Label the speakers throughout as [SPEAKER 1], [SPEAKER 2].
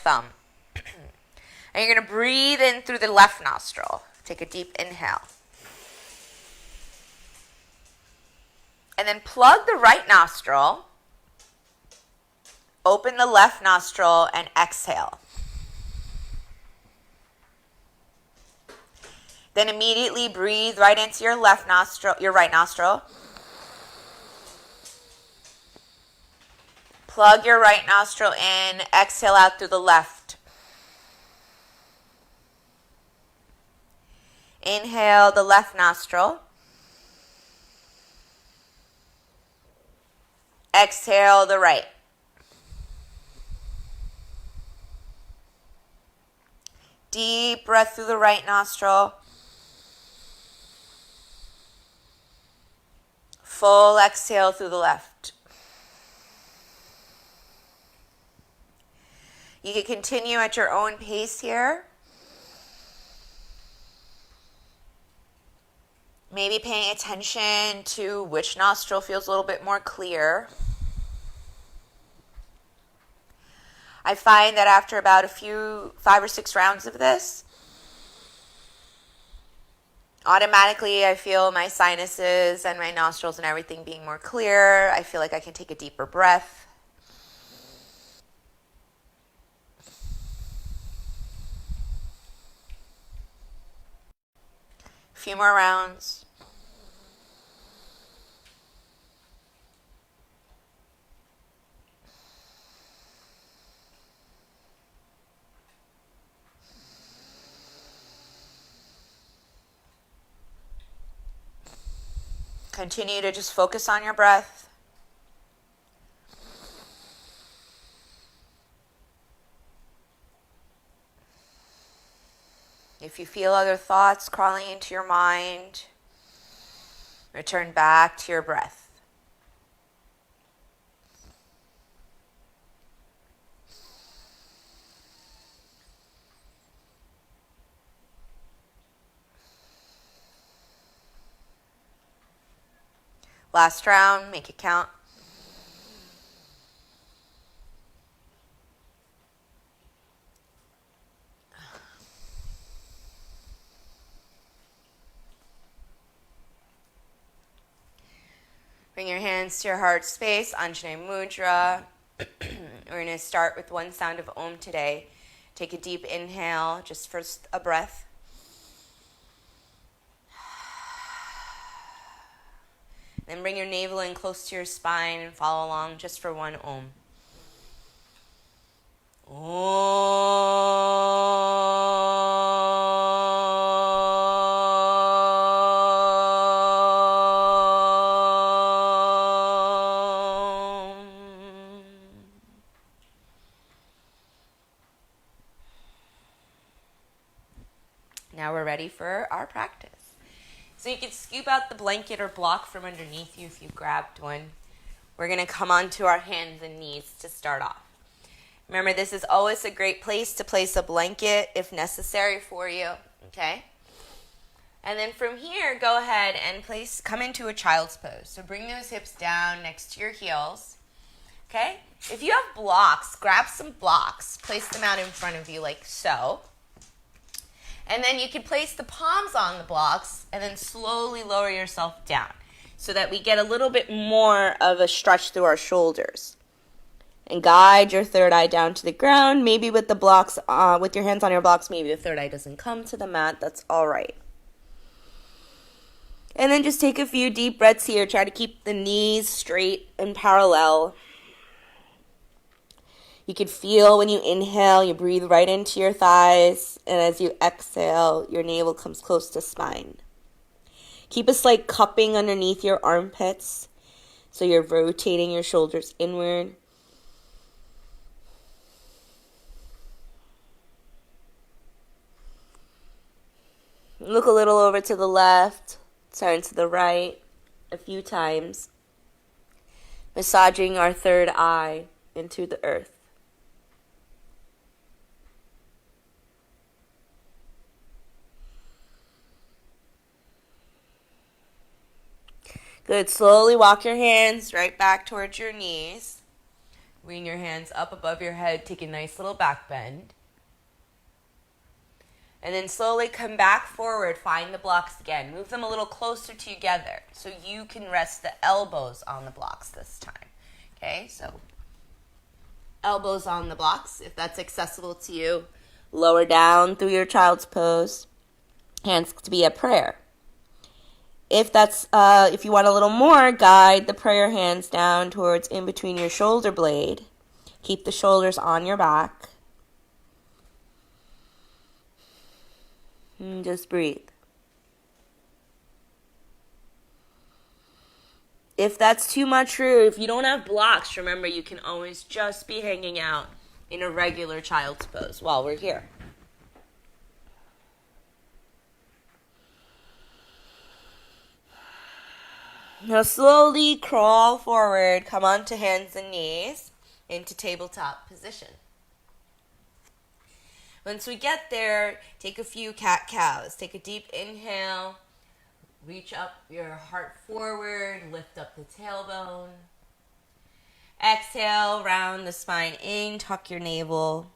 [SPEAKER 1] thumb. And you're going to breathe in through the left nostril. Take a deep inhale. And then plug the right nostril. Open the left nostril and exhale. Then immediately breathe right into your left nostril, your right nostril. Plug your right nostril in, exhale out through the left. Inhale the left nostril. Exhale the right. Deep breath through the right nostril. Full exhale through the left. You can continue at your own pace here. Maybe paying attention to which nostril feels a little bit more clear. I find that after about 5 or 6 rounds of this, automatically I feel my sinuses and my nostrils and everything being more clear. I feel like I can take a deeper breath. A few more rounds. Continue to just focus on your breath. If you feel other thoughts crawling into your mind, return back to your breath. Last round, make it count. Bring your hands to your heart space, Anjali Mudra. We're going to start with one sound of Om today. Take a deep inhale, just for a breath. Then bring your navel in close to your spine and follow along just for one Om. Now we're ready for our practice. So you can scoop out the blanket or block from underneath you if you grabbed one. We're going to come onto our hands and knees to start off. Remember, this is always a great place to place a blanket if necessary for you, okay? And then from here, go ahead and come into a child's pose. So bring those hips down next to your heels, okay? If you have blocks, grab some blocks, place them out in front of you like so. And then you can place the palms on the blocks and then slowly lower yourself down so that we get a little bit more of a stretch through our shoulders. And guide your third eye down to the ground. Maybe with the blocks, with your hands on your blocks, maybe the third eye doesn't come to the mat. That's all right. And then just take a few deep breaths here. Try to keep the knees straight and parallel. You can feel when you inhale, you breathe right into your thighs. And as you exhale, your navel comes close to spine. Keep a slight cupping underneath your armpits. So you're rotating your shoulders inward. Look a little over to the left. Turn to the right a few times. Massaging our third eye into the earth. Good. Slowly walk your hands right back towards your knees. Bring your hands up above your head. Take a nice little back bend. And then slowly come back forward. Find the blocks again. Move them a little closer together so you can rest the elbows on the blocks this time. Okay, so elbows on the blocks, if that's accessible to you. Lower down through your child's pose. Hands to be a prayer. If you want a little more, guide the prayer hands down towards in between your shoulder blade. Keep the shoulders on your back. And just breathe. If that's too much for you, if you don't have blocks, remember you can always just be hanging out in a regular child's pose while we're here. Now slowly crawl forward, come onto hands and knees into tabletop position. Once we get there, take a few cat-cows. Take a deep inhale, reach up your heart forward, lift up the tailbone. Exhale, round the spine in, tuck your navel.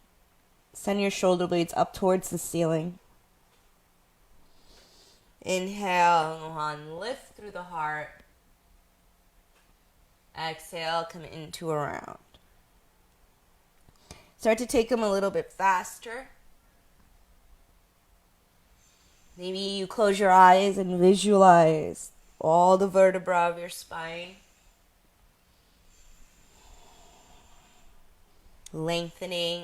[SPEAKER 1] Send your shoulder blades up towards the ceiling. Inhale, go on, lift through the heart. Exhale, come into a round. Start to take them a little bit faster. Maybe you close your eyes and visualize all the vertebrae of your spine. Lengthening,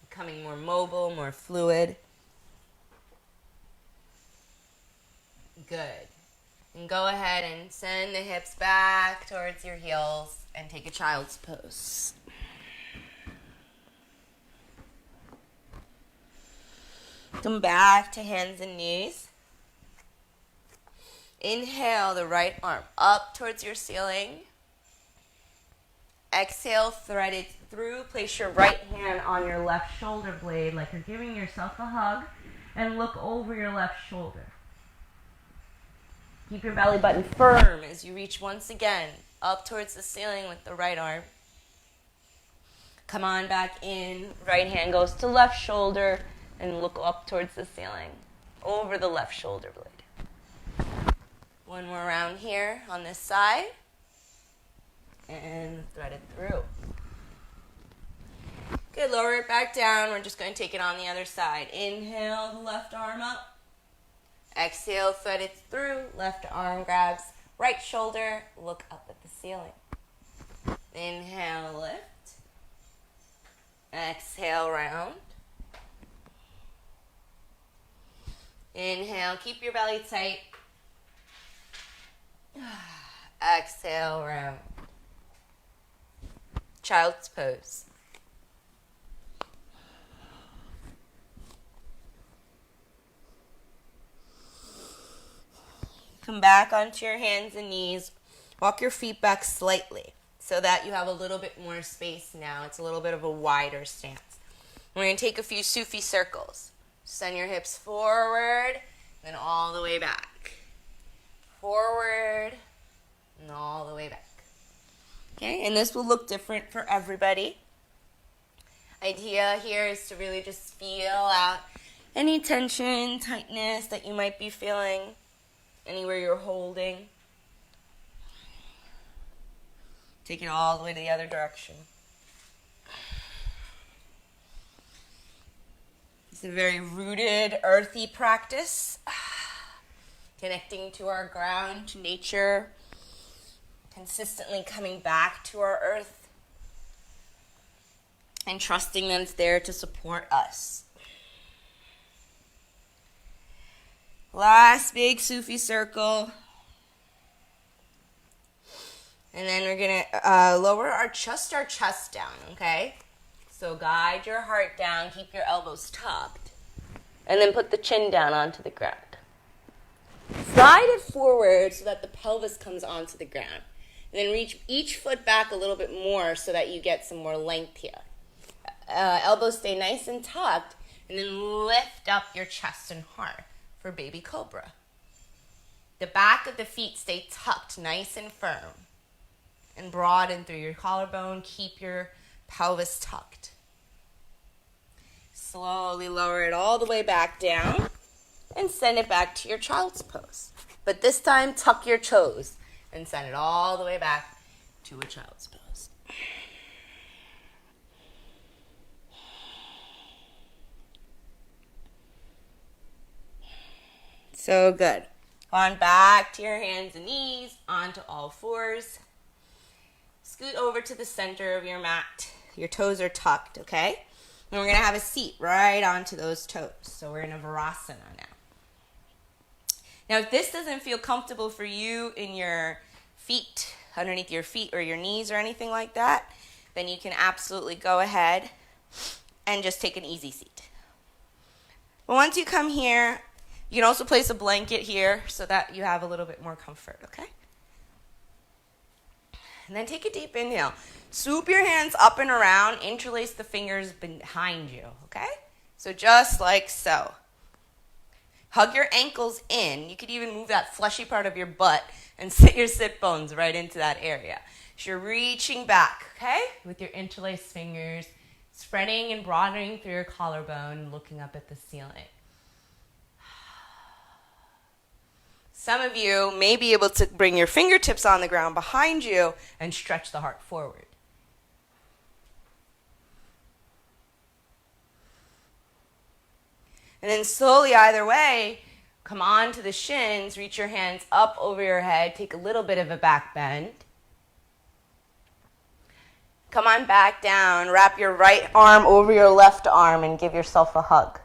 [SPEAKER 1] becoming more mobile, more fluid. Good. And go ahead and send the hips back towards your heels and take a child's pose. Come back to hands and knees. Inhale the right arm up towards your ceiling. Exhale, thread it through. Place your right hand on your left shoulder blade like you're giving yourself a hug and look over your left shoulder. Keep your belly button firm as you reach once again up towards the ceiling with the right arm. Come on back in. Right hand goes to left shoulder and look up towards the ceiling over the left shoulder blade. One more round here on this side. And thread it through. Good, lower it back down. We're just going to take it on the other side. Inhale the left arm up. Exhale, thread it through. Left arm grabs right shoulder. Look up at the ceiling. Inhale, lift. Exhale, round. Inhale, keep your belly tight. Exhale, round. Child's pose. Come back onto your hands and knees. Walk your feet back slightly so that you have a little bit more space now. It's a little bit of a wider stance. We're going to take a few Sufi circles. Send your hips forward, then all the way back. Forward, and all the way back. Okay, and this will look different for everybody. Idea here is to really just feel out any tension, tightness that you might be feeling anywhere you're holding. Take it all the way to the other direction. It's a very rooted, earthy practice. Connecting to our ground, to nature. Consistently coming back to our earth. And trusting that it's there to support us. Last big Sufi circle. And then we're going to lower our chest down, okay? So guide your heart down, keep your elbows tucked, and then put the chin down onto the ground. Slide it forward so that the pelvis comes onto the ground. And then reach each foot back a little bit more so that you get some more length here. Elbows stay nice and tucked, and then lift up your chest and heart for baby cobra. The back of the feet stay tucked nice and firm. and broaden through your collarbone. Keep your pelvis tucked. Slowly lower it all the way back down and send it back to your child's pose. But this time, tuck your toes and send it all the way back to a child's pose. So good. On back to your hands and knees, onto all fours. Scoot over to the center of your mat. Your toes are tucked, okay? And we're going to have a seat right onto those toes. So we're in a Virasana now. Now, if this doesn't feel comfortable for you in your feet, underneath your feet or your knees or anything like that, then you can absolutely go ahead and just take an easy seat. But once you come here, you can also place a blanket here so that you have a little bit more comfort, okay? And then take a deep inhale. Swoop your hands up and around, interlace the fingers behind you, okay? So just like so. Hug your ankles in. You could even move that fleshy part of your butt and sit your sit bones right into that area. So you're reaching back, okay? With your interlaced fingers, spreading and broadening through your collarbone, looking up at the ceiling. Some of you may be able to bring your fingertips on the ground behind you and stretch the heart forward. And then slowly, either way, come on to the shins, reach your hands up over your head, take a little bit of a back bend. Come on back down, wrap your right arm over your left arm and give yourself a hug.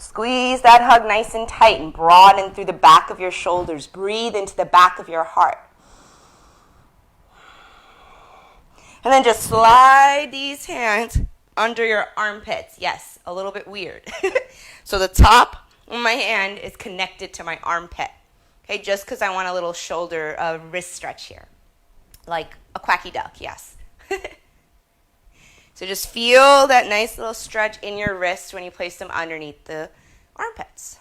[SPEAKER 1] Squeeze that hug nice and tight and broaden through the back of your shoulders. Breathe into the back of your heart. And then just slide these hands under your armpits. Yes, a little bit weird. So the top of my hand is connected to my armpit. Okay, just because I want a little shoulder, wrist stretch here. Like a quacky duck, yes. So just feel that nice little stretch in your wrists when you place them underneath the armpits.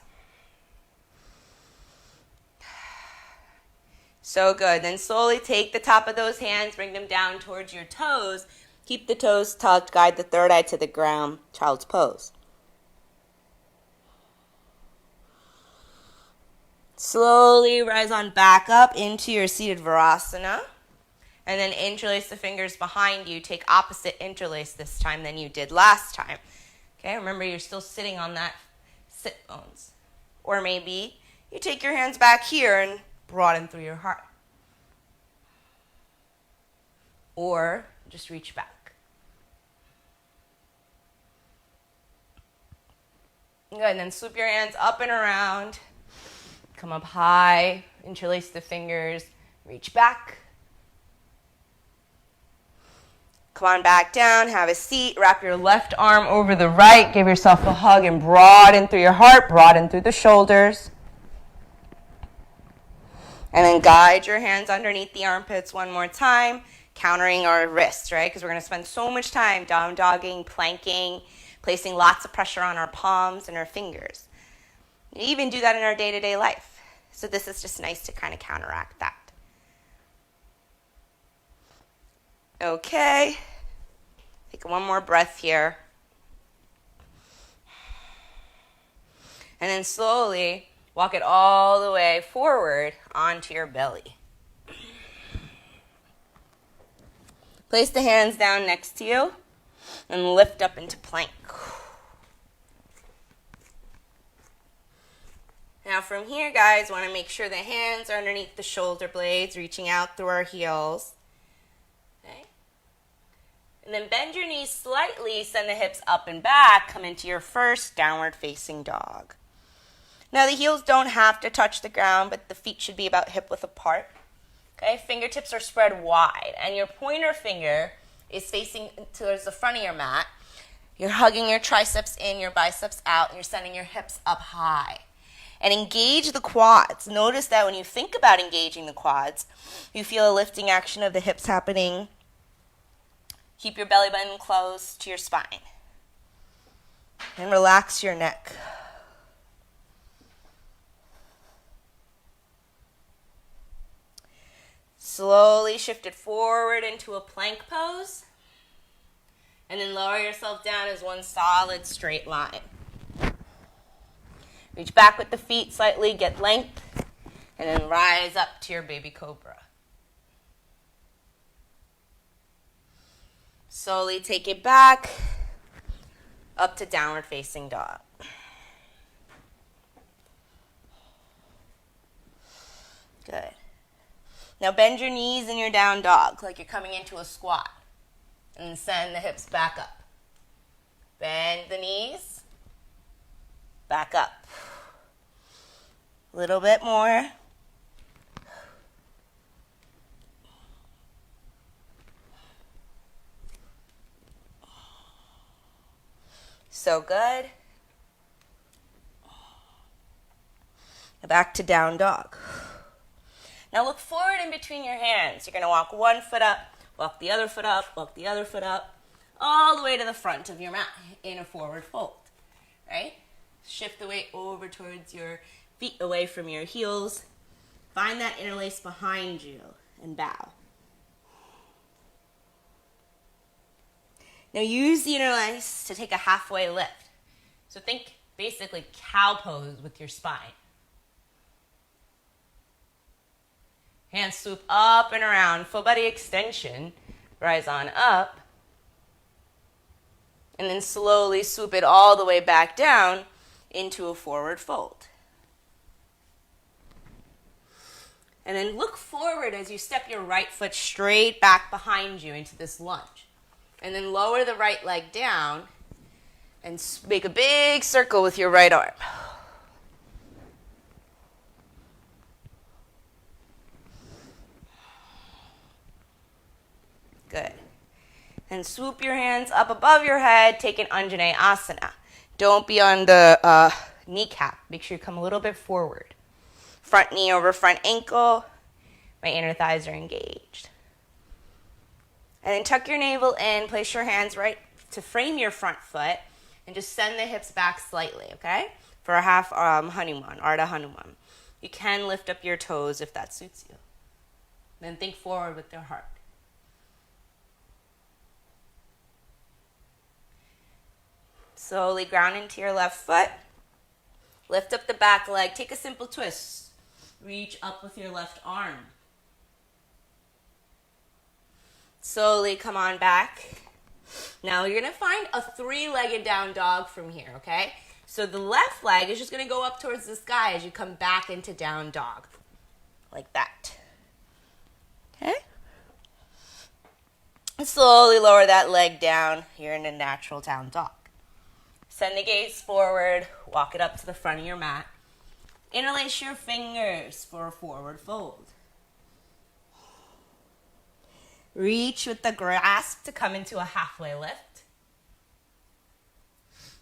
[SPEAKER 1] So good. Then slowly take the top of those hands, bring them down towards your toes. Keep the toes tucked, guide the third eye to the ground, child's pose. Slowly rise on back up into your seated Virasana. And then interlace the fingers behind you. Take opposite interlace this time than you did last time. Okay, remember you're still sitting on that sit bones. Or maybe you take your hands back here and broaden through your heart. Or just reach back. Good, and then swoop your hands up and around. Come up high, interlace the fingers, reach back. Come on back down, have a seat, wrap your left arm over the right, give yourself a hug and broaden through your heart, broaden through the shoulders. And then guide your hands underneath the armpits one more time, countering our wrists, right? Because we're going to spend so much time down dogging, planking, placing lots of pressure on our palms and our fingers. We even do that in our day-to-day life. So this is just nice to kind of counteract that. Okay. Take one more breath here. And then slowly walk it all the way forward onto your belly. Place the hands down next to you and lift up into plank. Now from here, guys, want to make sure the hands are underneath the shoulder blades, reaching out through our heels. Okay. And then bend your knees slightly, send the hips up and back, come into your first downward facing dog. Now the heels don't have to touch the ground, but the feet should be about hip width apart. Okay, fingertips are spread wide, and your pointer finger is facing towards the front of your mat. You're hugging your triceps in, your biceps out, and you're sending your hips up high. And engage the quads. Notice that when you think about engaging the quads, you feel a lifting action of the hips happening. Keep your belly button close to your spine. And relax your neck. Slowly shift it forward into a plank pose. And then lower yourself down as one solid straight line. Reach back with the feet slightly, get length, and then rise up to your baby cobra. Slowly take it back, up to downward facing dog. Good. Now bend your knees in your down dog like you're coming into a squat. And send the hips back up. Bend the knees. Back up. A little bit more. So good. Back to down dog. Now look forward in between your hands. You're going to walk one foot up, walk the other foot up, walk the other foot up, all the way to the front of your mat in a forward fold, right? Shift the weight over towards your feet away from your heels. Find that interlace behind you and bow. Now use the interlace to take a halfway lift. So think basically cow pose with your spine. Hands swoop up and around, full body extension, rise on up, and then slowly swoop it all the way back down into a forward fold. And then look forward as you step your right foot straight back behind you into this lunge. And then lower the right leg down and make a big circle with your right arm. Good. And swoop your hands up above your head, take an Anjaneyasana. Don't be on the kneecap. Make sure you come a little bit forward. Front knee over front ankle. My inner thighs are engaged. And then tuck your navel in, place your hands right to frame your front foot, and just send the hips back slightly, okay? For a half Hanuman, Ardha Hanuman. You can lift up your toes if that suits you. Then think forward with your heart. Slowly ground into your left foot. Lift up the back leg. Take a simple twist. Reach up with your left arm. Slowly come on back. Now you're going to find a three-legged down dog from here, okay? So the left leg is just going to go up towards the sky as you come back into down dog. Like that. Okay? And slowly lower that leg down. You're in a natural down dog. Send the gaze forward, walk it up to the front of your mat. Interlace your fingers for a forward fold. Reach with the grasp to come into a halfway lift.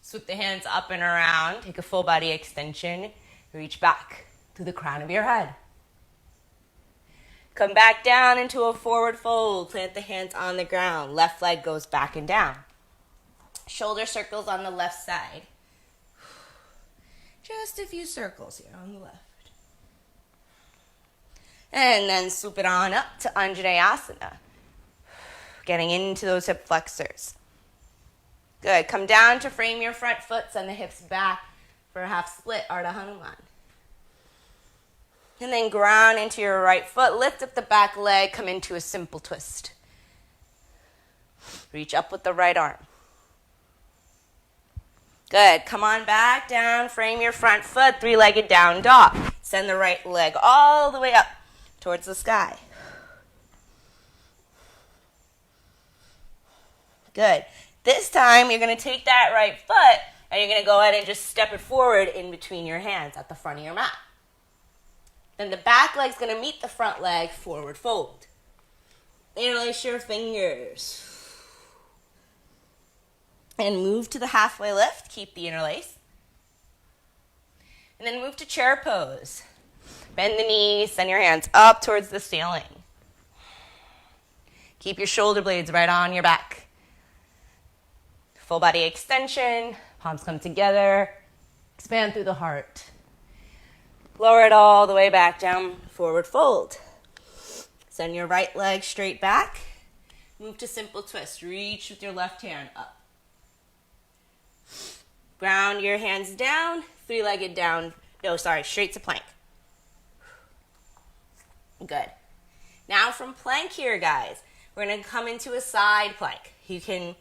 [SPEAKER 1] Swoop the hands up and around, take a full body extension, reach back to the crown of your head. Come back down into a forward fold, plant the hands on the ground, left leg goes back and down. Shoulder circles on the left side. Just a few circles here on the left. And then swoop it on up to Anjaneyasana. Getting into those hip flexors. Good. Come down to frame your front foot, send the hips back for a half split, Ardha Hanuman. And then ground into your right foot, lift up the back leg, come into a simple twist. Reach up with the right arm. Good. Come on back down, frame your front foot, three-legged down dog. Send the right leg all the way up towards the sky. Good. This time, you're going to take that right foot, and you're going to go ahead and just step it forward in between your hands at the front of your mat. Then the back leg's going to meet the front leg, forward fold. Interlace your fingers. And move to the halfway lift. Keep the interlace. And then move to chair pose. Bend the knees, send your hands up towards the ceiling. Keep your shoulder blades right on your back. Full body extension. Palms come together. Expand through the heart. Lower it all the way back down, forward fold. Send your right leg straight back. Move to simple twist. Reach with your left hand up. Ground your hands down, three-legged down. No, sorry, straight to plank. Good. Now from plank here, guys, we're going to come into a side plank. You can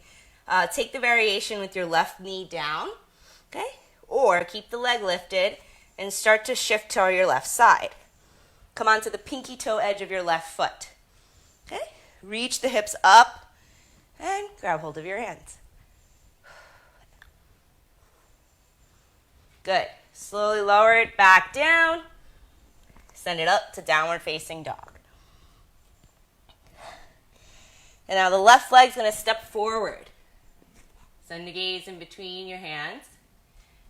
[SPEAKER 1] take the variation with your left knee down, okay? Or keep the leg lifted and start to shift to your left side. Come onto the pinky toe edge of your left foot, okay? Reach the hips up and grab hold of your hands. Good. Slowly lower it back down. Send it up to downward facing dog. And now the left leg's going to step forward. Send the gaze in between your hands.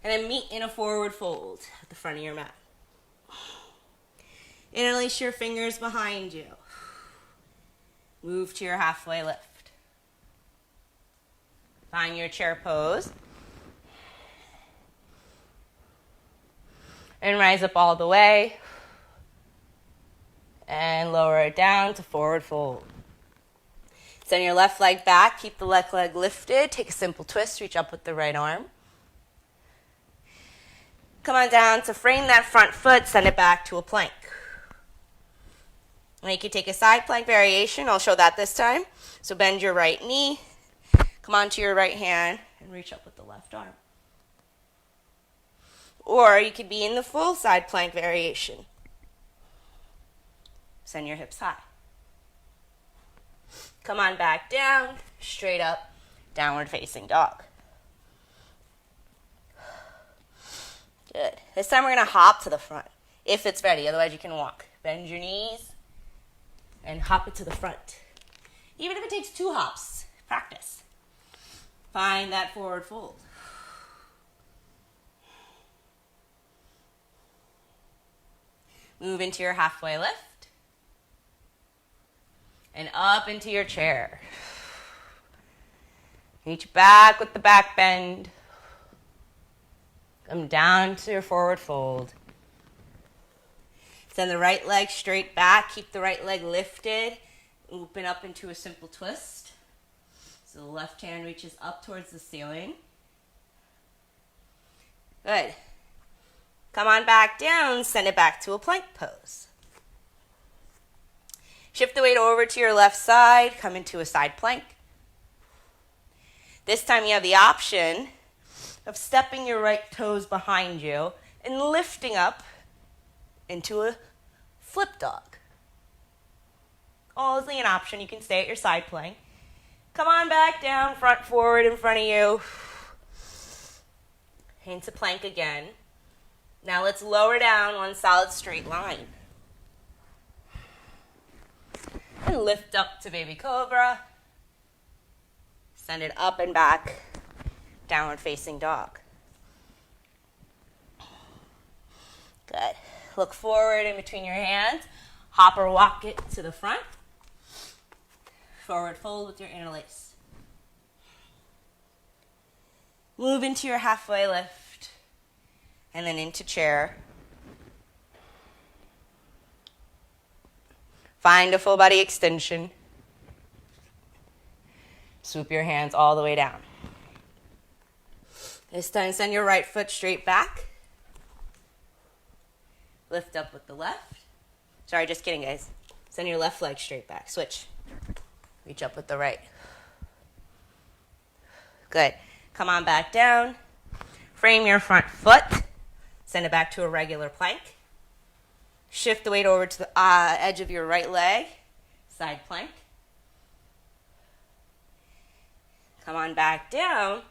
[SPEAKER 1] And then meet in a forward fold at the front of your mat. Interlace your fingers behind you. Move to your halfway lift. Find your chair pose. And rise up all the way. And lower it down to forward fold. Send your left leg back. Keep the left leg lifted. Take a simple twist. Reach up with the right arm. Come on down to frame that front foot. Send it back to a plank. Now you can take a side plank variation. I'll show that this time. So bend your right knee. Come onto your right hand and reach up with the left arm. Or you could be in the full side plank variation. Send your hips high. Come on back down, straight up, downward facing dog. Good. This time we're going to hop to the front, if it's ready. Otherwise you can walk. Bend your knees and hop it to the front. Even if it takes 2 hops, practice. Find that forward fold. Move into your halfway lift. And up into your chair. Reach back with the back bend. Come down to your forward fold. Send the right leg straight back. Keep the right leg lifted. Open up into a simple twist. So the left hand reaches up towards the ceiling. Good. Come on back down. Send it back to a plank pose. Shift the weight over to your left side. Come into a side plank. This time you have the option of stepping your right toes behind you and lifting up into a flip dog. Always an option. You can stay at your side plank. Come on back down, front forward in front of you. Into plank again. Now let's lower down one solid straight line. And lift up to baby cobra. Send it up and back. Downward facing dog. Good. Look forward in between your hands. Hop or walk it to the front. Forward fold with your interlace. Move into your halfway lift. And then into chair. Find a full body extension. Swoop your hands all the way down. This time, send your right foot straight back. Lift up with the left. Sorry, just kidding, guys. Send your left leg straight back. Switch. Reach up with the right. Good. Come on back down. Frame your front foot. Send it back to a regular plank. Shift the weight over to the edge of your right leg. Side plank. Come on back down.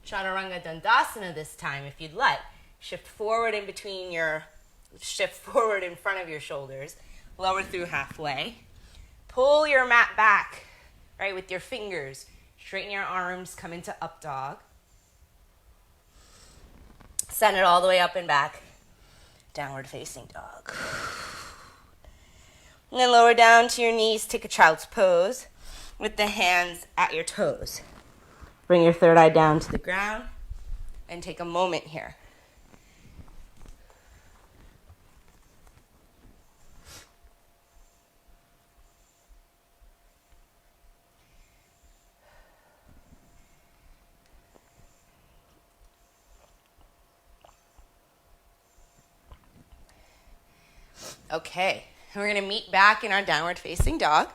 [SPEAKER 1] Chaturanga Dandasana this time if you'd like. Shift forward in front of your shoulders. Lower through halfway. Pull your mat back, right, with your fingers. Straighten your arms, come into up dog. Send it all the way up and back. Downward facing dog. And then lower down to your knees. Take a child's pose with the hands at your toes. Bring your third eye down to the ground and take a moment here. Okay, we're going to meet back in our downward facing dog.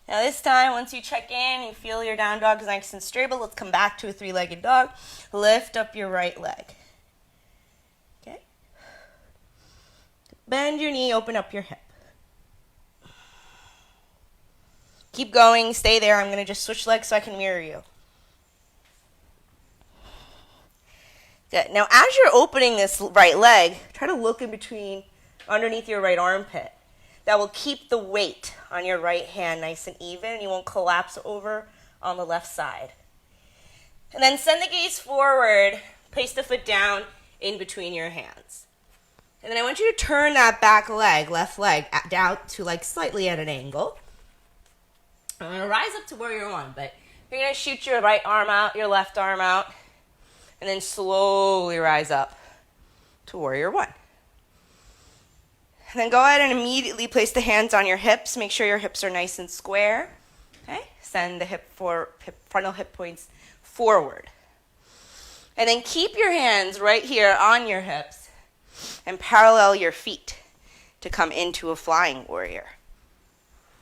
[SPEAKER 1] Now this time, once you check in, you feel your down dog is nice and stable. Let's come back to a three-legged dog. Lift up your right leg. Okay. Bend your knee, open up your hip. Keep going, stay there. I'm going to just switch legs so I can mirror you. Good. Now, as you're opening this right leg, try to look in between, underneath your right armpit. That will keep the weight on your right hand nice and even, and you won't collapse over on the left side. And then send the gaze forward, place the foot down in between your hands. And then I want you to turn that back leg, left leg, down to like slightly at an angle. I'm going to rise up to warrior one, but you're going to shoot your right arm out, your left arm out, and then slowly rise up to warrior one. And then go ahead and immediately place the hands on your hips. Make sure your hips are nice and square. Okay? Send the frontal hip points forward. And then keep your hands right here on your hips and parallel your feet to come into a flying warrior.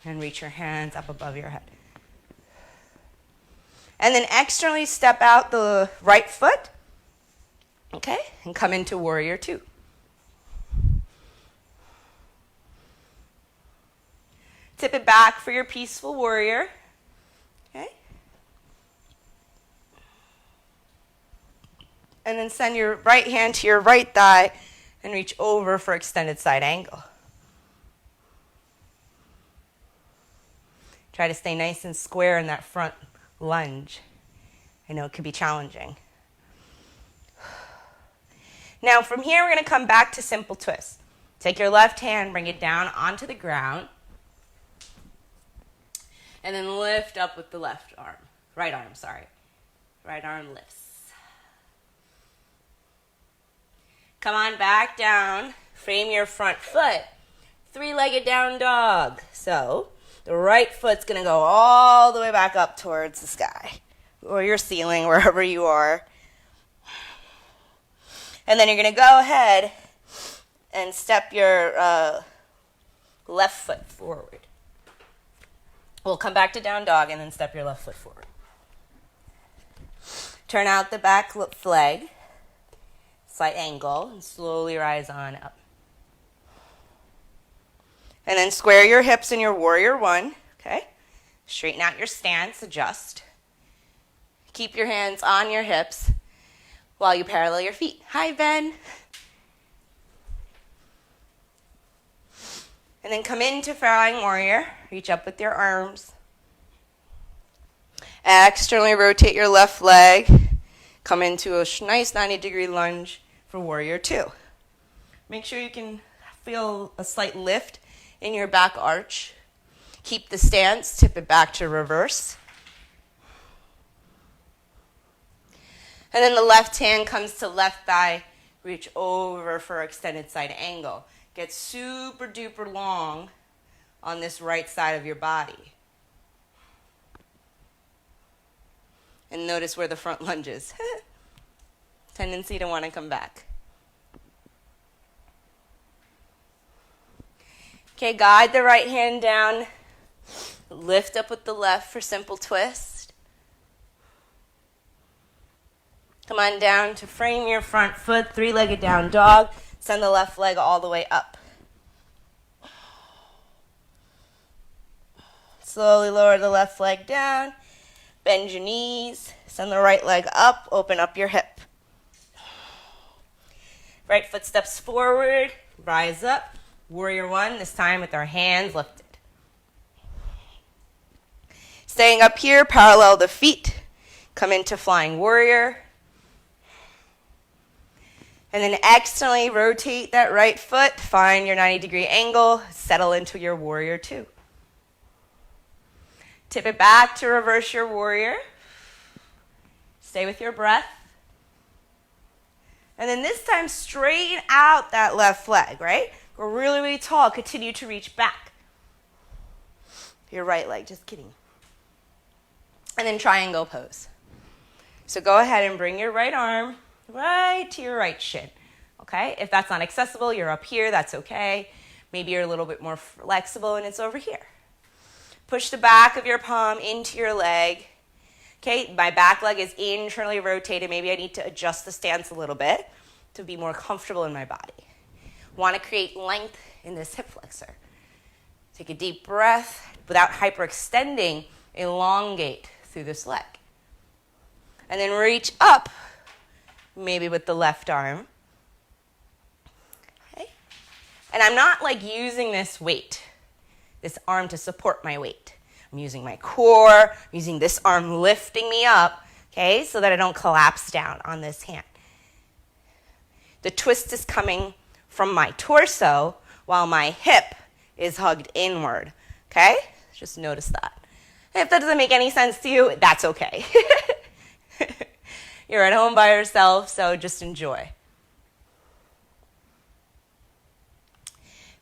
[SPEAKER 1] And reach your hands up above your head. And then externally step out the right foot. Okay? And come into warrior two. Tip it back for your peaceful warrior. Okay? And then send your right hand to your right thigh and reach over for extended side angle. Try to stay nice and square in that front lunge. I know it can be challenging. Now from here, we're going to come back to simple twist. Take your left hand, bring it down onto the ground. And then lift up with the left arm. Right arm, sorry. Right arm lifts. Come on back down. Frame your front foot. Three-legged down dog. So the right foot's going to go all the way back up towards the sky. Or your ceiling, wherever you are. And then you're going to go ahead and step your left foot forward. We'll come back to down dog and then step your left foot forward. Turn out the back leg, slight angle, and slowly rise on up. And then square your hips in your warrior one, okay? Straighten out your stance, adjust. Keep your hands on your hips while you parallel your feet. Hi, Ben. And then come into flying warrior. Reach up with your arms. Externally rotate your left leg. Come into a nice 90-degree lunge for warrior two. Make sure you can feel a slight lift in your back arch. Keep the stance. Tip it back to reverse. And then the left hand comes to left thigh. Reach over for extended side angle. Get super duper long on this right side of your body. And notice where the front lunge is. Tendency to want to come back. Okay, guide the right hand down. Lift up with the left for simple twist. Come on down to frame your front foot, three-legged down dog. Send the left leg all the way up. Slowly lower the left leg down. Bend your knees. Send the right leg up. Open up your hip. Right foot steps forward. Rise up. Warrior one, this time with our hands lifted. Staying up here, parallel the feet. Come into flying warrior. And then externally rotate that right foot. Find your 90-degree angle. Settle into your warrior two. Tip it back to reverse your warrior. Stay with your breath. And then this time, straighten out that left leg, right? Go really, really tall. Continue to reach back. Your right leg, just kidding. And then triangle pose. So go ahead and bring your right arm right to your right shin. Okay? If that's not accessible, you're up here, that's okay. Maybe you're a little bit more flexible and it's over here. Push the back of your palm into your leg. Okay, my back leg is internally rotated. Maybe I need to adjust the stance a little bit to be more comfortable in my body. Want to create length in this hip flexor. Take a deep breath without hyperextending, elongate through this leg. And then reach up, maybe with the left arm. Okay? And I'm not like using this weight, this arm to support my weight. I'm using my core, I'm using this arm lifting me up, okay, so that I don't collapse down on this hand. The twist is coming from my torso while my hip is hugged inward, okay? Just notice that. If that doesn't make any sense to you, that's okay. You're at home by yourself, so just enjoy.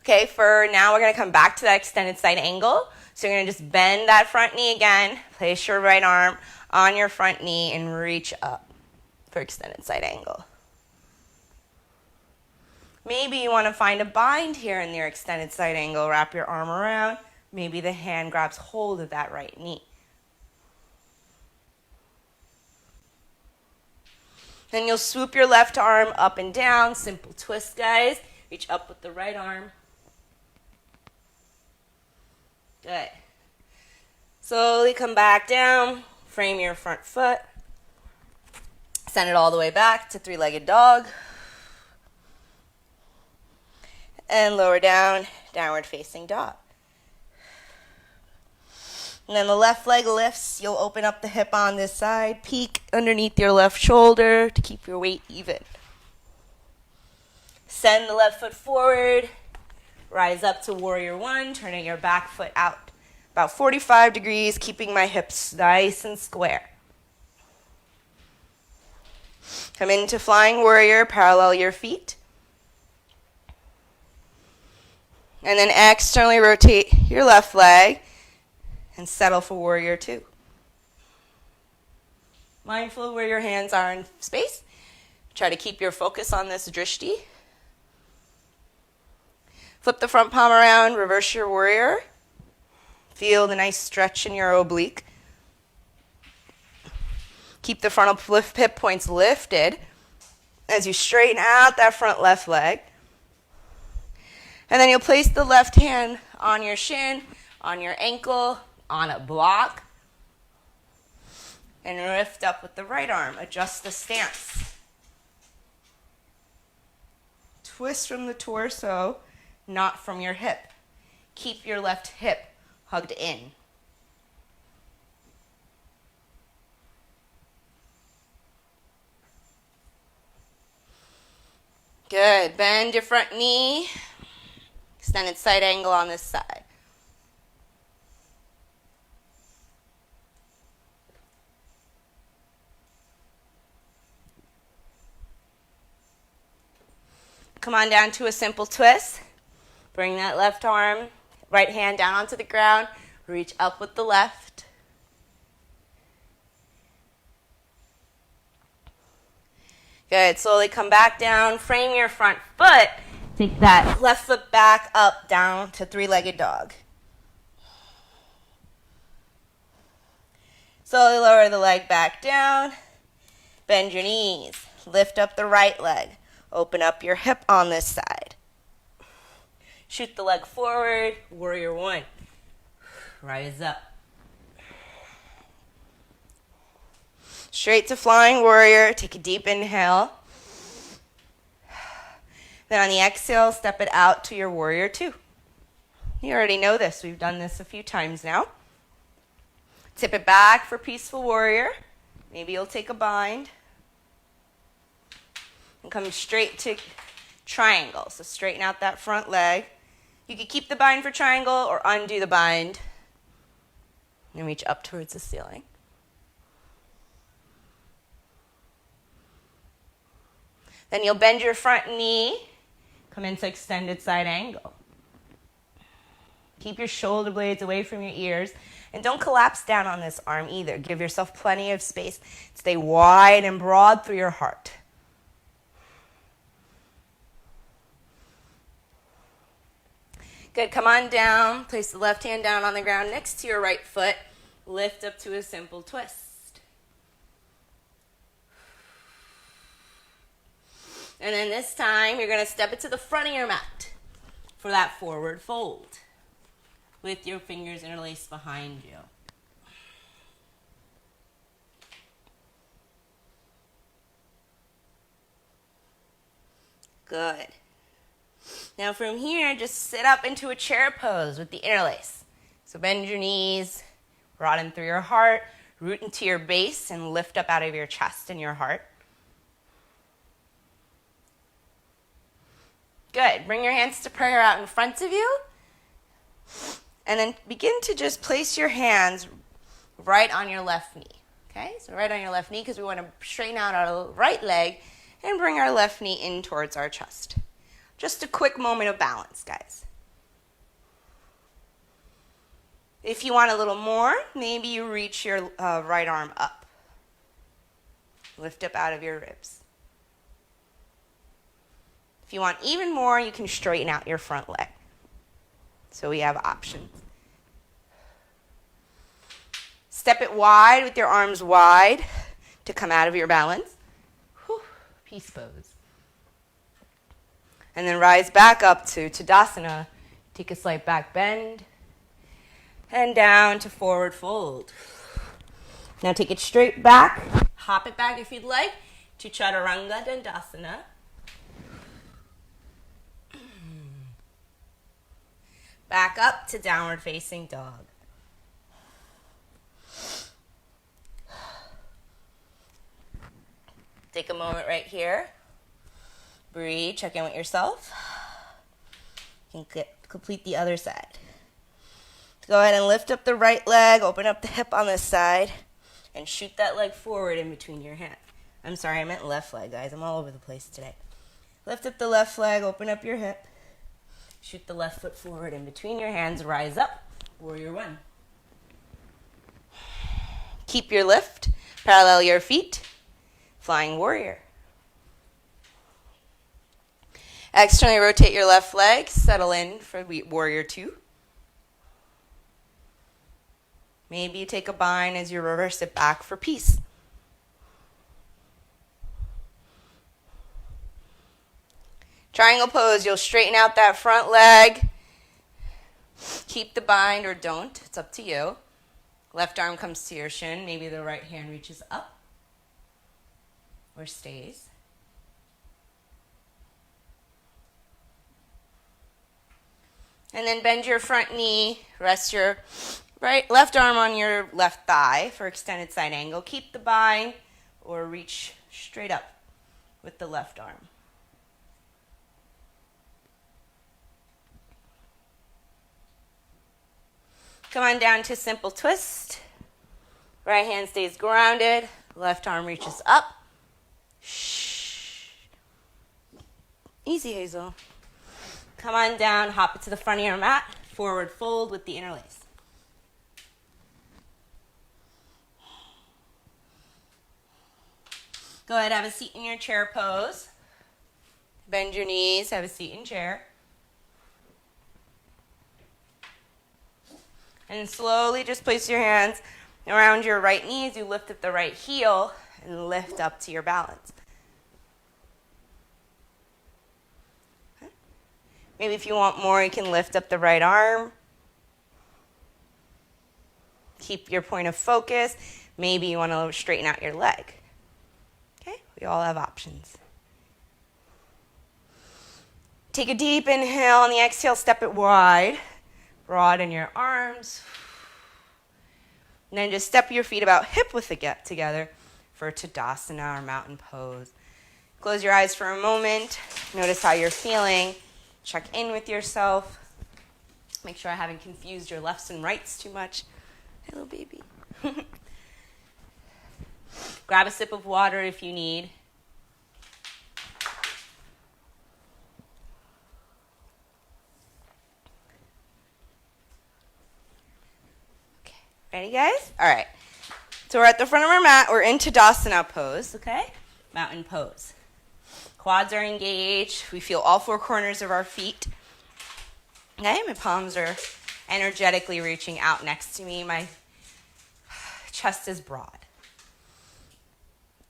[SPEAKER 1] Okay, for now we're going to come back to that extended side angle. So you're going to just bend that front knee again, place your right arm on your front knee and reach up for extended side angle. Maybe you want to find a bind here in your extended side angle, wrap your arm around, maybe the hand grabs hold of that right knee. Then you'll swoop your left arm up and down, simple twist guys, reach up with the right arm. Good. Slowly come back down, frame your front foot, send it all the way back to three-legged dog, and lower down, downward facing dog. And then the left leg lifts, you'll open up the hip on this side, peek underneath your left shoulder to keep your weight even. Send the left foot forward, rise up to warrior one, turning your back foot out about 45 degrees, keeping my hips nice and square. Come into flying warrior, parallel your feet. And then externally rotate your left leg and settle for warrior two. Mindful of where your hands are in space. Try to keep your focus on this drishti. Flip the front palm around, reverse your warrior. Feel the nice stretch in your oblique. Keep the frontal hip points lifted as you straighten out that front left leg. And then you'll place the left hand on your shin, on your ankle, on a block. And lift up with the right arm. Adjust the stance. Twist from the torso, not from your hip. Keep your left hip hugged in. Good. Bend your front knee. Extended side angle on this side. Come on down to a simple twist. Bring that left arm, right hand down onto the ground. Reach up with the left. Good. Slowly come back down. Frame your front foot. Take that left foot back up, down to three-legged dog. Slowly lower the leg back down. Bend your knees. Lift up the right leg. Open up your hip on this side. Shoot the leg forward. Warrior one. Rise up. Straight to flying warrior. Take a deep inhale. Then on the exhale, step it out to your warrior two. You already know this. We've done this a few times now. Tip it back for peaceful warrior. Maybe you'll take a bind. And come straight to triangle. So straighten out that front leg. You can keep the bind for triangle or undo the bind. And reach up towards the ceiling. Then you'll bend your front knee. Come into extended side angle. Keep your shoulder blades away from your ears. And don't collapse down on this arm either. Give yourself plenty of space. Stay wide and broad through your heart. Good. Come on down. Place the left hand down on the ground next to your right foot. Lift up to a simple twist. And then this time, you're going to step it to the front of your mat for that forward fold with your fingers interlaced behind you. Good. Now from here, just sit up into a chair pose with the interlace. So bend your knees, broaden through your heart, root into your base, and lift up out of your chest and your heart. Good. Bring your hands to prayer out in front of you. And then begin to just place your hands right on your left knee. Okay? So right on your left knee because we want to straighten out our right leg and bring our left knee in towards our chest. Just a quick moment of balance, guys. If you want a little more, maybe you reach your right arm up. Lift up out of your ribs. If you want even more, you can straighten out your front leg. So we have options. Step it wide with your arms wide to come out of your balance. Whew, peace pose. And then rise back up to Tadasana. Take a slight back bend. And down to forward fold. Now take it straight back. Hop it back if you'd like to Chaturanga Dandasana. Back up to downward facing dog. Take a moment right here. Breathe, check in with yourself. You can complete the other side. Go ahead and lift up the right leg, open up the hip on this side, and shoot that leg forward in between your hands. I'm sorry, I meant left leg, guys. I'm all over the place today. Lift up the left leg, open up your hip. Shoot the left foot forward in between your hands, rise up, warrior one. Keep your lift, parallel your feet, flying warrior. Externally rotate your left leg, settle in for warrior two. Maybe you take a bind as you reverse it back for peace. Triangle pose, you'll straighten out that front leg. Keep the bind or don't, it's up to you. Left arm comes to your shin, maybe the right hand reaches up or stays. And then bend your front knee, rest your left arm on your left thigh for extended side angle. Keep the bind or reach straight up with the left arm. Come on down to simple twist. Right hand stays grounded. Left arm reaches up. Shh. Easy, Hazel. Come on down, hop it to the front of your mat. Forward fold with the interlace. Go ahead, have a seat in your chair pose. Bend your knees, have a seat in chair. And slowly just place your hands around your right knee as you lift up the right heel and lift up to your balance. Maybe if you want more, you can lift up the right arm. Keep your point of focus. Maybe you want to straighten out your leg. Okay, we all have options. Take a deep inhale. On the exhale, step it wide. Broaden your arms. And then just step your feet about hip width together for Tadasana or mountain pose. Close your eyes for a moment. Notice how you're feeling. Check in with yourself. Make sure I haven't confused your lefts and rights too much. Hello, baby. Grab a sip of water if you need. Ready, guys? All right. So we're at the front of our mat. We're in Tadasana pose, okay? Mountain pose. Quads are engaged. We feel all four corners of our feet. Okay, my palms are energetically reaching out next to me. My chest is broad.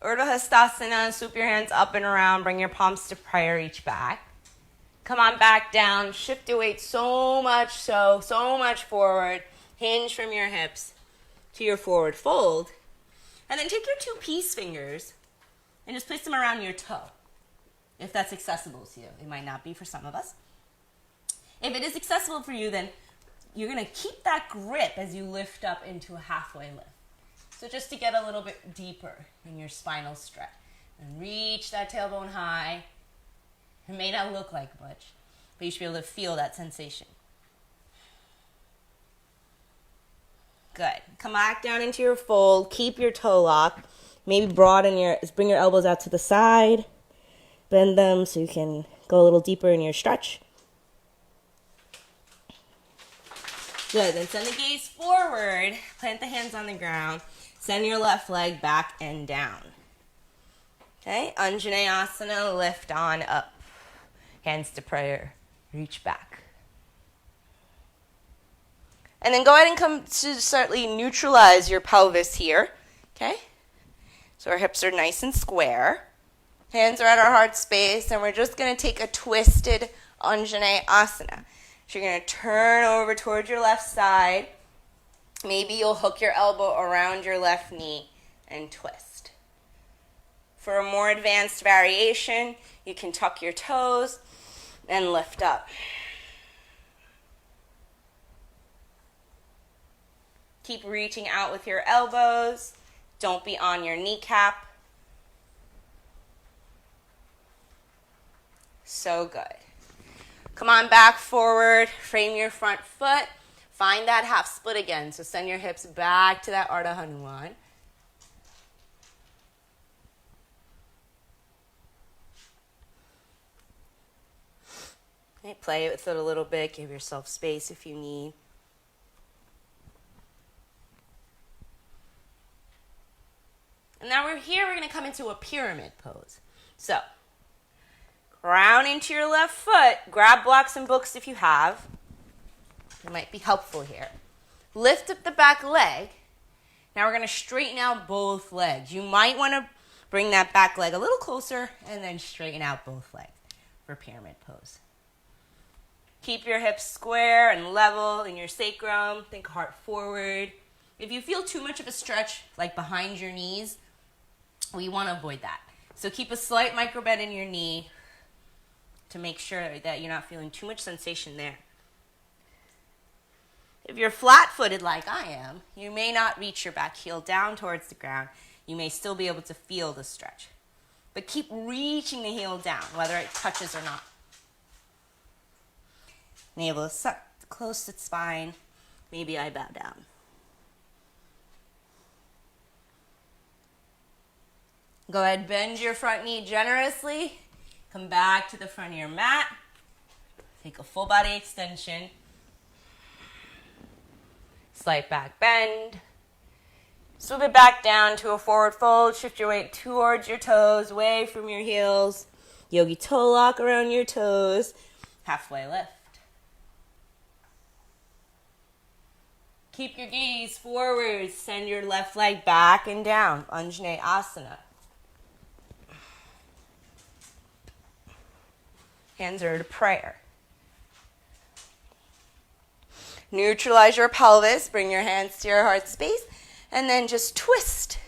[SPEAKER 1] Urdhva Hastasana, swoop your hands up and around. Bring your palms to prayer, reach back. Come on back down. Shift your weight so much forward. Hinge from your hips to your forward fold. And then take your two peace fingers and just place them around your toe, if that's accessible to you. It might not be for some of us. If it is accessible for you, then you're going to keep that grip as you lift up into a halfway lift. So just to get a little bit deeper in your spinal stretch. And reach that tailbone high. It may not look like much, but you should be able to feel that sensation. Good. Come back down into your fold. Keep your toe lock. Maybe bring your elbows out to the side. Bend them so you can go a little deeper in your stretch. Good. Then send the gaze forward. Plant the hands on the ground. Send your left leg back and down. Okay. Anjaneyasana. Lift on up. Hands to prayer. Reach back. And then go ahead and come to slightly neutralize your pelvis here. Okay. So our hips are nice and square. Hands are at our heart space, and we're just going to take a twisted Anjaneyasana. So you're going to turn over towards your left side. Maybe you'll hook your elbow around your left knee and twist. For a more advanced variation, you can tuck your toes and lift up. Keep reaching out with your elbows. Don't be on your kneecap. So good. Come on back forward. Frame your front foot. Find that half split again. So send your hips back to that Ardha Hanuman. Okay, play with it a little bit. Give yourself space if you need. And now we're going to come into a pyramid pose. So, ground into your left foot. Grab blocks and books if you have. It might be helpful here. Lift up the back leg. Now we're going to straighten out both legs. You might want to bring that back leg a little closer and then straighten out both legs for pyramid pose. Keep your hips square and level in your sacrum. Think heart forward. If you feel too much of a stretch, like behind your knees, we want to avoid that. So keep a slight micro bend in your knee to make sure that you're not feeling too much sensation there. If you're flat-footed like I am, you may not reach your back heel down towards the ground. You may still be able to feel the stretch. But keep reaching the heel down, whether it touches or not. Navel is suck close to the spine. Maybe I bow down. Go ahead, bend your front knee generously. Come back to the front of your mat. Take a full body extension. Slight back bend. Swoop it back down to a forward fold. Shift your weight towards your toes, away from your heels. Yogi toe lock around your toes. Halfway lift. Keep your gaze forward. Send your left leg back and down. Anjaneyasana. Hands are to prayer. Neutralize your pelvis. Bring your hands to your heart space. And then just twist.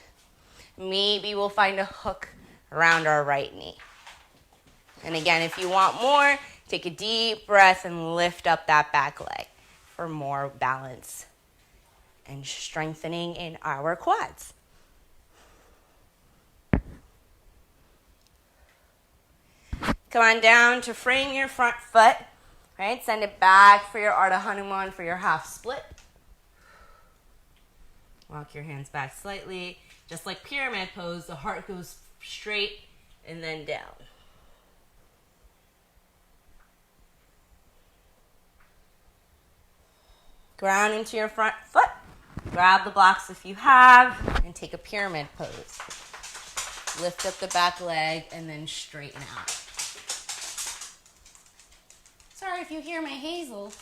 [SPEAKER 1] Maybe we'll find a hook around our right knee. And again, if you want more, take a deep breath and lift up that back leg for more balance and strengthening in our quads. Come on down to frame your front foot, right? Send it back for your Ardha Hanuman for your half split. Walk your hands back slightly. Just like pyramid pose, the heart goes straight and then down. Ground into your front foot. Grab the blocks if you have and take a pyramid pose. Lift up the back leg and then straighten out. Sorry if you hear my Hazel.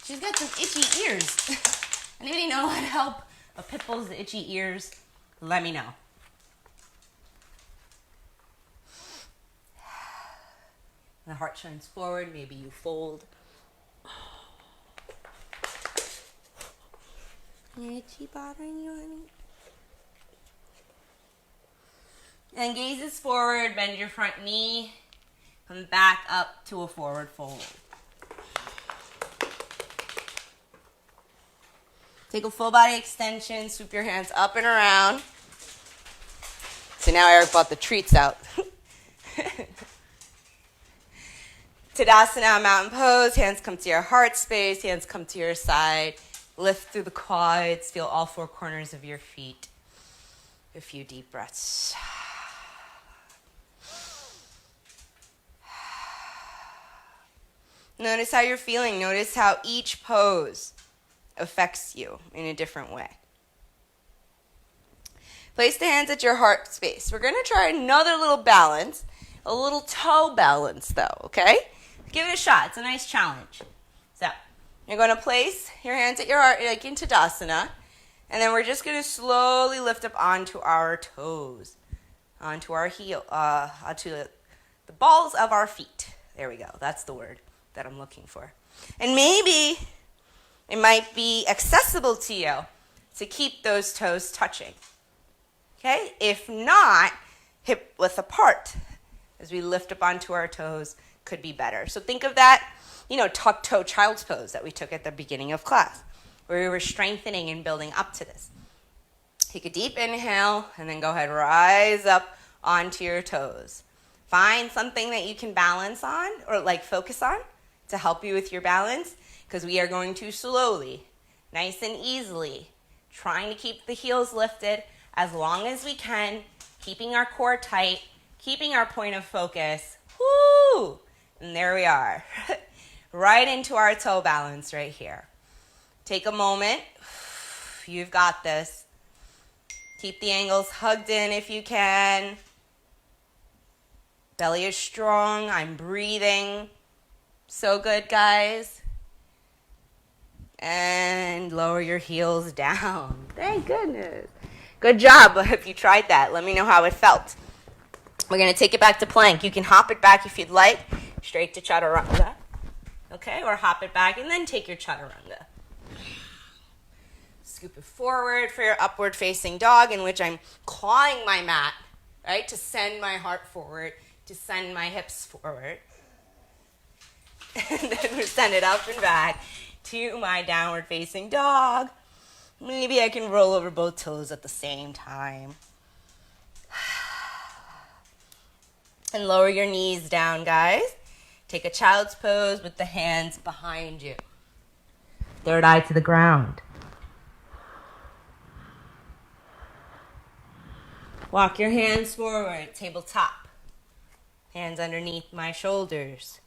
[SPEAKER 1] She's got some itchy ears. Anybody know how to help a pit bull's itchy ears? Let me know. The heart shines forward. Maybe you fold. Itchy bothering you, honey? And gazes forward. Bend your front knee. Come back up to a forward fold. Take a full body extension. Swoop your hands up and around. So now Eric brought the treats out. Tadasana, mountain pose. Hands come to your heart space. Hands come to your side. Lift through the quads. Feel all four corners of your feet. A few deep breaths. Notice how you're feeling. Notice how each pose affects you in a different way. Place the hands at your heart space. We're going to try another little balance, a little toe balance though, okay? Give it a shot. It's a nice challenge. So, you're going to place your hands at your heart, like in Tadasana, and then we're just going to slowly lift up onto our toes, onto our heel, onto the balls of our feet. There we go. That's the word that I'm looking for. And maybe it might be accessible to you to keep those toes touching. Okay? If not, hip width apart as we lift up onto our toes could be better. So think of that, tuck toe child's pose that we took at the beginning of class, where we were strengthening and building up to this. Take a deep inhale and then go ahead, rise up onto your toes. Find something that you can balance on or focus on to help you with your balance, because we are going to slowly, nice and easily, trying to keep the heels lifted as long as we can, keeping our core tight, keeping our point of focus. Woo! And there we are. Right into our toe balance right here. Take a moment. You've got this. Keep the ankles hugged in if you can. Belly is strong. I'm breathing. So good, guys. And lower your heels down. Thank goodness. Good job if you tried that. Let me know how it felt. We're going to take it back to plank. You can hop it back if you'd like, straight to chaturanga. Okay, or hop it back and then take your chaturanga. Scoop it forward for your upward facing dog, in which I'm clawing my mat, right, to send my heart forward, to send my hips forward. And then we send it up and back to my downward facing dog. Maybe I can roll over both toes at the same time. And lower your knees down, guys. Take a child's pose with the hands behind you. Third eye to the ground. Walk your hands forward, tabletop. Hands underneath my shoulders.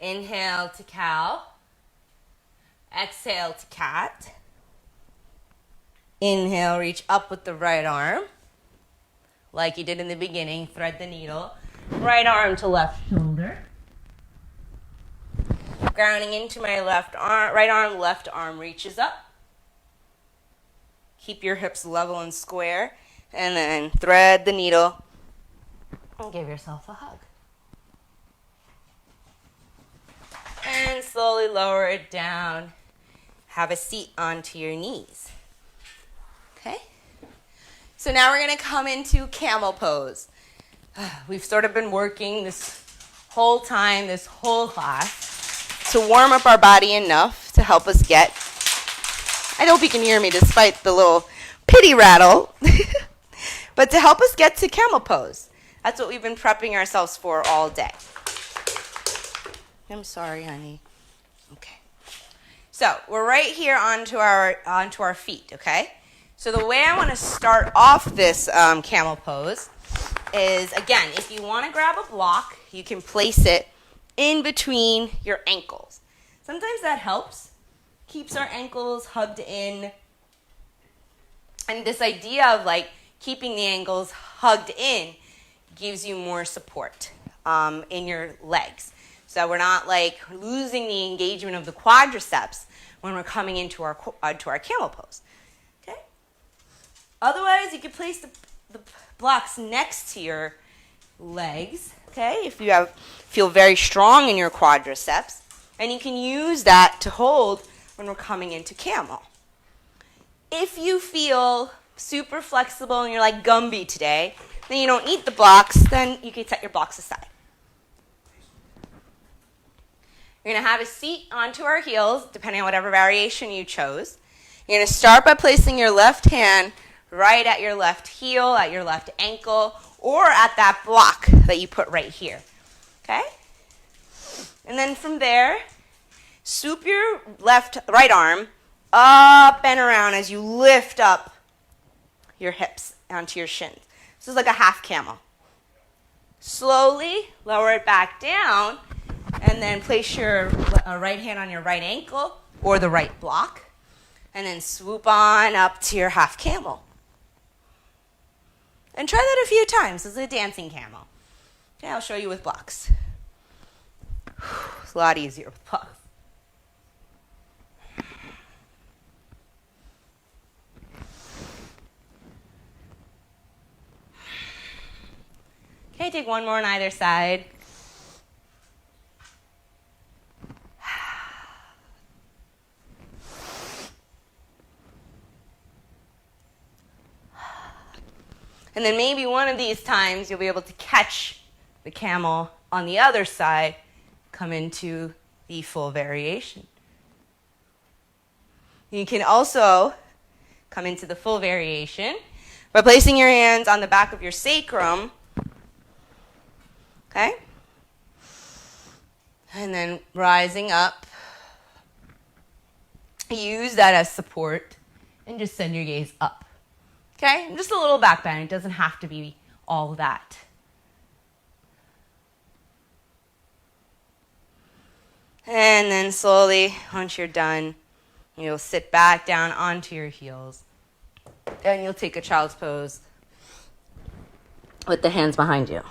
[SPEAKER 1] Inhale to cow. Exhale to cat. Inhale, reach up with the right arm. Like you did in the beginning, thread the needle. Right arm to left shoulder. Grounding into my left arm, right arm, left arm reaches up. Keep your hips level and square. And then thread the needle and give yourself a hug. And slowly lower it down. Have a seat onto your knees. Okay? So now we're going to come into camel pose. We've sort of been working this whole time, this whole class, to warm up our body enough to help us get, I hope you can hear me despite the little pity rattle, but to help us get to camel pose. That's what we've been prepping ourselves for all day. I'm sorry, honey. Okay. So we're right here onto our feet, okay? So the way I want to start off this camel pose is, again, if you want to grab a block, you can place it in between your ankles. Sometimes that helps keeps our ankles hugged in. And this idea of like keeping the ankles hugged in gives you more support in your legs. So we're not like losing the engagement of the quadriceps when we're coming into our camel pose. Okay. Otherwise, you can place the blocks next to your legs. Okay, if you feel very strong in your quadriceps, and you can use that to hold when we're coming into camel. If you feel super flexible and you're like Gumby today, then you don't need the blocks, then you can set your blocks aside. You're going to have a seat onto our heels, depending on whatever variation you chose. You're going to start by placing your left hand right at your left heel, at your left ankle, or at that block that you put right here. Okay? And then from there, swoop your right arm up and around as you lift up your hips onto your shins. This is like a half camel. Slowly lower it back down, and then place your right hand on your right ankle or the right block, and then swoop on up to your half camel. And try that a few times. This is a dancing camel. Okay, I'll show you with blocks. It's a lot easier with blocks. Okay, take one more on either side. And then maybe one of these times you'll be able to catch the camel on the other side, come into the full variation. You can also come into the full variation by placing your hands on the back of your sacrum. Okay? And then rising up. Use that as support and just send your gaze up. Okay? Just a little back bend. It doesn't have to be all that. And then slowly, once you're done, you'll sit back down onto your heels. And you'll take a child's pose with the hands behind you.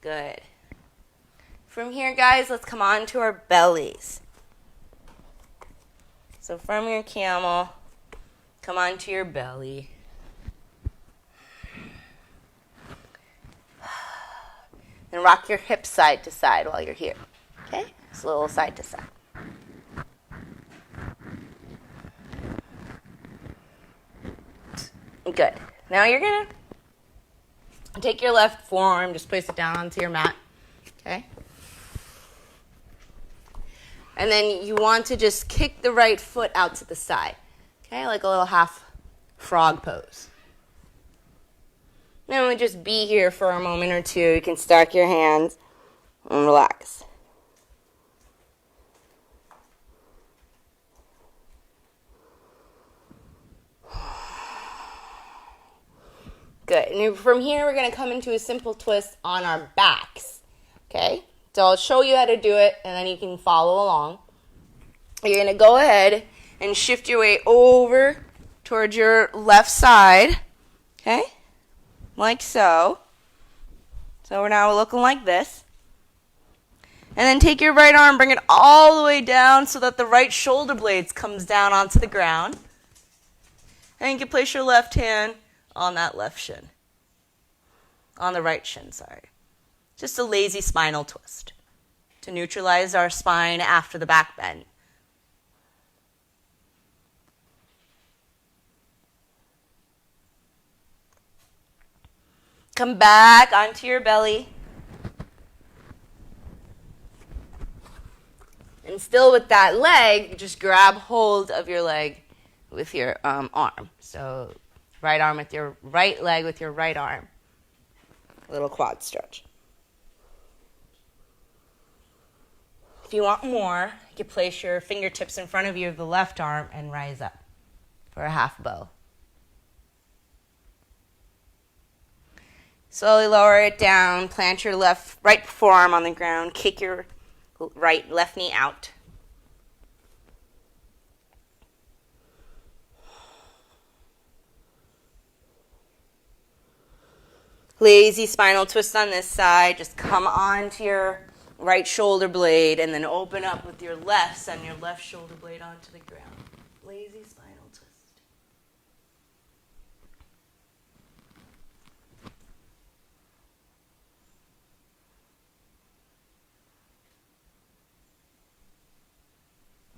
[SPEAKER 1] Good. From here, guys, let's come on to our bellies. So from your camel, come on to your belly. And rock your hips side to side while you're here. Okay? Just a little side to side. Good. Now you're going to take your left forearm, just place it down onto your mat. Okay? And then you want to just kick the right foot out to the side. Okay? Like a little half frog pose. Then we'll just be here for a moment or two. You can stack your hands and relax. Good. And from here, we're going to come into a simple twist on our backs. Okay? So I'll show you how to do it, and then you can follow along. You're going to go ahead and shift your weight over towards your left side. Okay? Like so. So we're now looking like this. And then take your right arm, bring it all the way down so that the right shoulder blades comes down onto the ground. And you can place your left hand on that left shin. On the right shin, sorry. Just a lazy spinal twist to neutralize our spine after the back bend. Come back onto your belly. And still with that leg, just grab hold of your leg with your arm. So right arm with your right leg with your right arm. A little quad stretch. If you want more, you can place your fingertips in front of you of the left arm and rise up for a half bow. Slowly lower it down. Plant your right forearm on the ground. Kick your left knee out. Lazy spinal twist on this side. Just come onto your right shoulder blade and then open up with your left. Send your left shoulder blade onto the ground. Lazy spinal twist.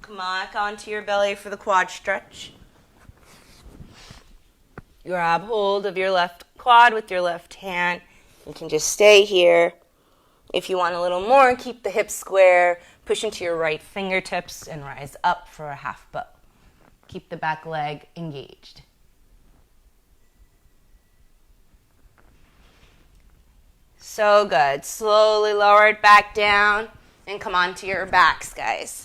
[SPEAKER 1] Come back onto your belly for the quad stretch. Grab hold of your left quad with your left hand. You can just stay here. If you want a little more, keep the hips square. Push into your right fingertips and rise up for a half bow. Keep the back leg engaged. So good. Slowly lower it back down and come onto your backs, guys.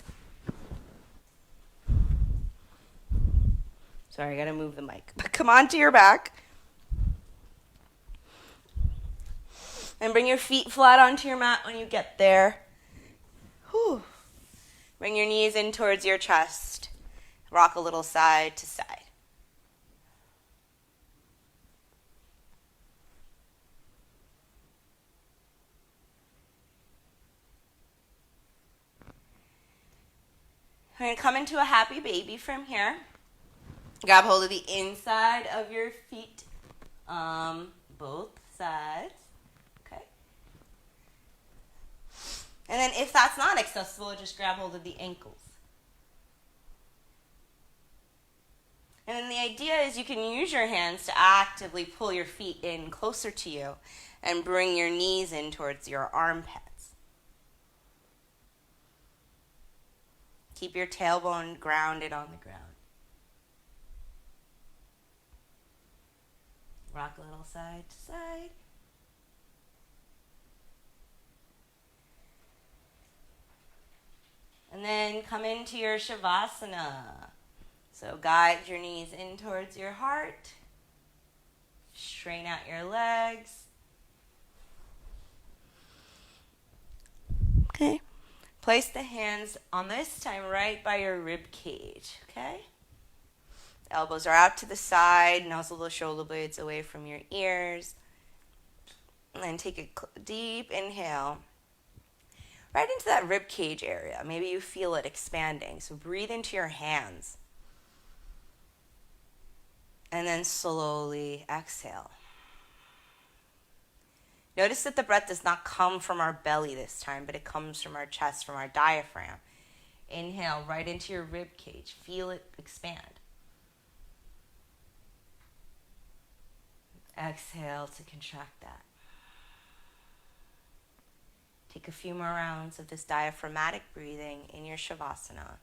[SPEAKER 1] Sorry, I gotta move the mic. Come onto your back. And bring your feet flat onto your mat when you get there. Whew. Bring your knees in towards your chest. Rock a little side to side. We're going to come into a happy baby from here. Grab hold of the inside of your feet, both sides. Okay. And then if that's not accessible, just grab hold of the ankles. And then the idea is you can use your hands to actively pull your feet in closer to you and bring your knees in towards your armpits. Keep your tailbone grounded on the ground. Rock a little side to side. And then come into your Shavasana. So guide your knees in towards your heart. Straighten out your legs. Okay. Place the hands on this time right by your rib cage. Okay. Elbows are out to the side. Nuzzle the shoulder blades away from your ears. And then take a deep inhale. Right into that rib cage area. Maybe you feel it expanding. So breathe into your hands. And then slowly exhale. Notice that the breath does not come from our belly this time, but it comes from our chest, from our diaphragm. Inhale right into your rib cage. Feel it expand. Exhale to contract that. Take a few more rounds of this diaphragmatic breathing in your Shavasana.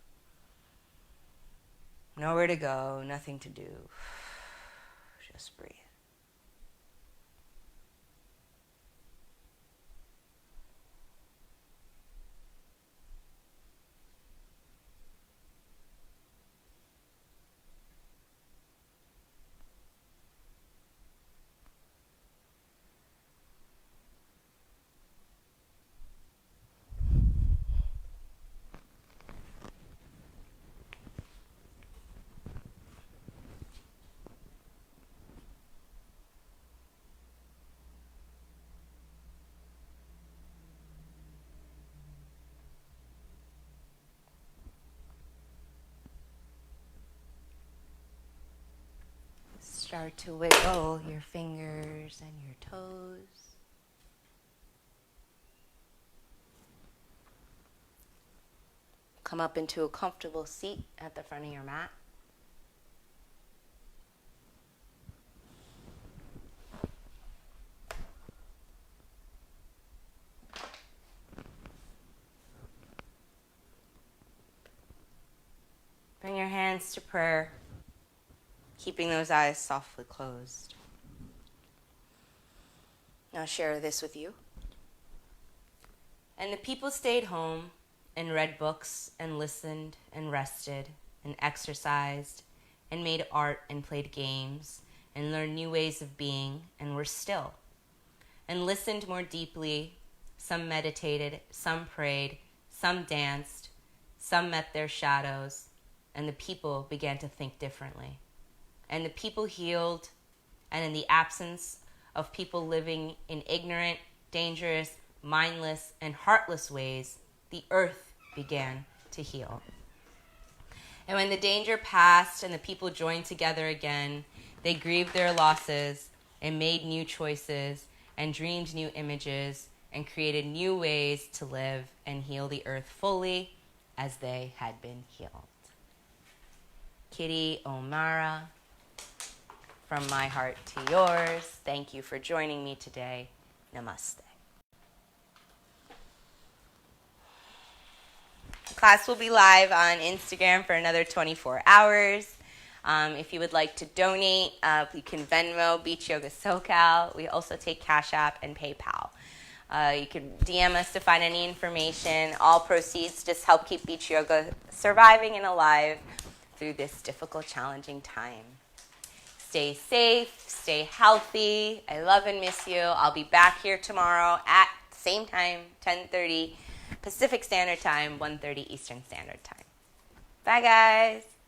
[SPEAKER 1] Nowhere to go, nothing to do. Just breathe. Start to wiggle your fingers and your toes. Come up into a comfortable seat at the front of your mat. Bring your hands to prayer, keeping those eyes softly closed. Now share this with you. And the people stayed home and read books and listened and rested and exercised and made art and played games and learned new ways of being and were still. and listened more deeply. Some meditated, some prayed, some danced, some met their shadows, and the people began to think differently. And the people healed, and in the absence of people living in ignorant, dangerous, mindless, and heartless ways, the earth began to heal. And when the danger passed and the people joined together again, they grieved their losses and made new choices and dreamed new images and created new ways to live and heal the earth fully as they had been healed. Kitty O'Mara, from my heart to yours, thank you for joining me today. Namaste. Class will be live on Instagram for another 24 hours. If you would like to donate, you can Venmo Beach Yoga SoCal. We also take Cash App and PayPal. You can DM us to find any information. All proceeds just help keep Beach Yoga surviving and alive through this difficult, challenging time. Stay safe, stay healthy. I love and miss you. I'll be back here tomorrow at the same time, 10:30 Pacific Standard Time, 1:30 Eastern Standard Time. Bye, guys.